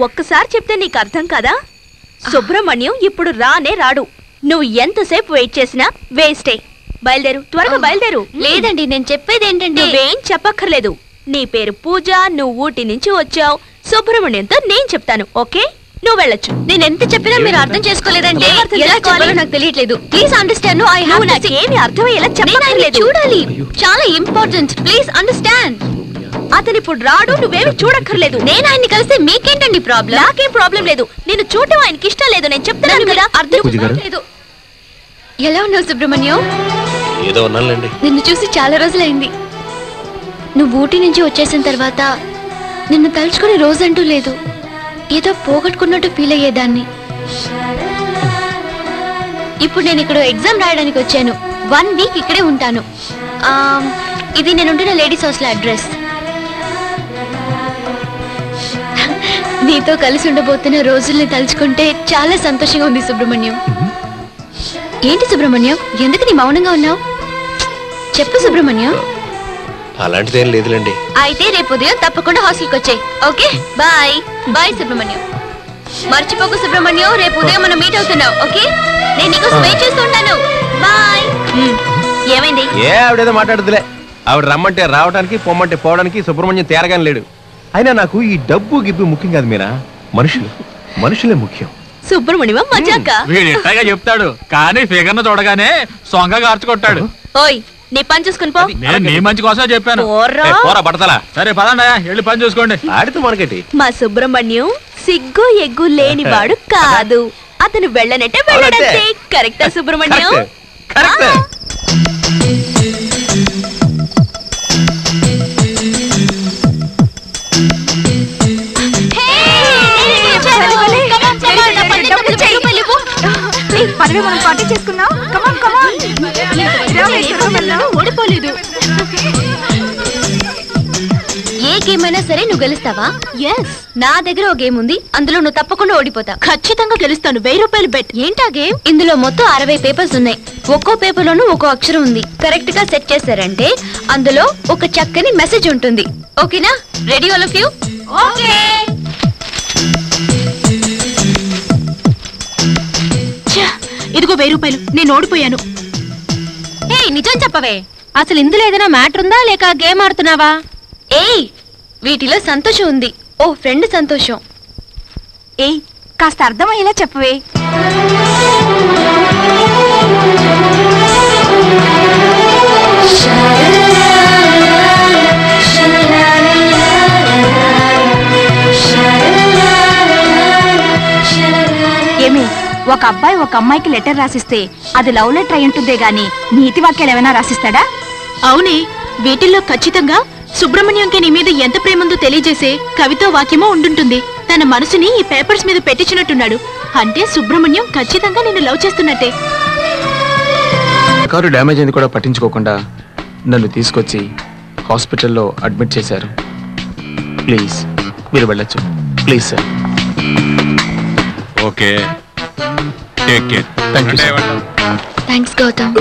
ఒక్కసారి చెప్తే నీకు అర్థం కదా? సుబ్రహ్మణ్యం ఇప్పుడు రానే రాడు. నువ్వు ఎంతసేపు వెయిట్ చేసినా వేస్టే. బయలుదేరు, త్వరగా బయలుదేరు. లేదండి, నేను చెప్పేది ఏంటంటే నువ్వేం చెప్పక్కర్లేదు. నీ పేరు పూజ, నువ్వు ఊటీ నుంచి వచ్చావు. సుబ్రహ్మణ్యంతో నేను చెప్తాను, ఓకే? నువ్వు వెళ్ళొచ్చు. నేను ఎంత చెప్పినా మీరు అర్థం చేసుకోలేదంటే ఎలా చెప్పాలో నాకు తెలియట్లేదు. Please understand. నాకేమి అర్థమయ్యేలా చెప్పలేదు. చూడాలి, చాలా ఇంపార్టెంట్. Please understand. అతను ఇప్పుడు రాడు, నువ్వేమి చూడక్కర్లేదు. నేను ఆయన్ని కలిస్తే మీకేంటండి ప్రాబ్లం? నాకేం ప్రాబ్లం లేదు. నేను చూడటం ఆయనకి ఇష్టం లేదు. నేను చెప్తాను కదా. అర్థం లేదు. ఎలా ఉన్నావు సుబ్రహ్మణ్యం? ఏదో ఉన్నానులేండి. నిన్ను చూసి చాలా రోజులైంది. నువ్వు ఊటీ నుంచి వచ్చేసిన తర్వాత నిన్ను తలుచుకునే రోజంటూ లేదు. ఏదో పోగొట్టుకున్నట్టు ఫీల్ అయ్యేదాన్ని. ఇప్పుడు నేను ఇక్కడ ఎగ్జామ్ రాయడానికి వచ్చాను. 1 వీక్ ఇక్కడే ఉంటాను. ఇది నేనుంటున్న లేడీస్ హాస్టల్ అడ్రస్. నీతో కలిసి ఉండబోతున్న రోజుల్ని తలుచుకుంటే చాలా సంతోషంగా ఉంది సుబ్రహ్మణ్యం. ఏంటి సుబ్రహ్మణ్యం, ఎందుకు నీ మౌనంగా ఉన్నావు? చెప్పు సుబ్రహ్మణ్యం. అలాంటిదేం లేదులేండి. అయితే రేపు ఉదయం తప్పకుండా హాస్టల్కి వచ్చాయి. Okay, bye. బాయ్ సుబ్రహ్మణ్యం. మర్చిపోకు సుబ్రహ్మణ్యం, రేపు ఉదయం మనం మీట్ అవుతున్నావు. ఓకే, నేను నీకోసం వెయిట్ చేస్తుంటాను. బాయ్. ఏమైంది? ఆవిడేదో మాట్లాడుతులే. ఆవిడ రమ్మంటే రావడానికి, పొమ్మంటే పోవడానికి సుబ్రహ్మణ్యం తేరగానే లేడు. అయినా నాకు ఈ డబ్బు గిబ్బు ముఖ్యం కాదు మీరా, మనుషులే ముఖ్యం. సుబ్రహ్మణ్యం మజాక వీడిగా చెప్తాడు, కానీ ఫిగర్ను చూడగానే సొంగ కార్చుకొట్టాడు. ఓయ్, నీ పని చూసుకుని పో. నేను నీ మంచి కోసమే చెప్పాను. పోరా పడతలా. సరే పదండి, వెళ్ళి పని చూసుకోండి. ఆడితో మనకేటి? మా సుబ్రహ్మణ్యం సిగ్గు ఎగ్గు లేనివాడు కాదు. అతను వెళ్ళనంటే వెళ్ళడంతే. కరెక్టా సుబ్రహ్మణ్యం? మనం పార్టీ చేసుకున్నాం. ఓడిపోలేదు. ఏ గేమ్ అయినా సరే నువ్వు గెలుస్తావా? ఎస్, నా దగ్గర ఒక గేమ్ ఉంది, అందులో నువ్వు తప్పకుండా ఓడిపోతావు. ఖచ్చితంగా గెలుస్తాను. 1000 రూపాయలు బెట్. ఏంటా గేమ్? ఇందులో మొత్తం 60 పేపర్స్ ఉన్నాయి. ఒక్కో పేపర్ లోనూ ఒక్కో అక్షరం ఉంది. కరెక్ట్ గా సెట్ చేశారంటే అందులో ఒక చక్కని మెసేజ్ ఉంటుంది. ఓకేనా? Ready all of you? Okay. ఇదిగో 1000 రూపాయలు. నేను ఓడిపోయాను. నిజం చెప్పవే. అసలు ఇందులో ఏదైనా మ్యాటర్ ఉందా, లేక గేమ్ ఆడుతున్నావా? ఏయ్, వీటిలో సంతోషం ఉంది. ఓ ఫ్రెండ్ సంతోషం. ఏయ్, కాస్త అర్థమయ్యేలా చెప్పవే. ఏమి, ఒక అబ్బాయి ఒక అమ్మాయికి లెటర్ రాసిస్తే అది లవ్ లెటర్ అయి ఉంటుందే గాని నీతి వాక్యాలు ఏమైనా రాసిస్తాడా? అవునే, వీటిల్లో ఖచ్చితంగా సుబ్రహ్మణ్యంకి నీ మీద ఎంత ప్రేమందో తెలియజేసే కవితో వాక్యమో ఉండుంటుంది. తన మనసుని ఈ పేపర్స్ మీద పెట్టించినట్టున్నాడు. అంటే సుబ్రహ్మణ్యం ఖచ్చితంగా నిన్ను లవ్ చేస్తున్నట్టే. కారు డ్యామేజ్ అయింది కూడా పట్టించుకోకుండా నన్ను తీసుకొచ్చి హాస్పిటల్లో అడ్మిట్ చేశారు. ప్లీజ్ మీరు వెళ్ళొచ్చు. Please sir. Okay, take care. Thank you. Thanks Gautam.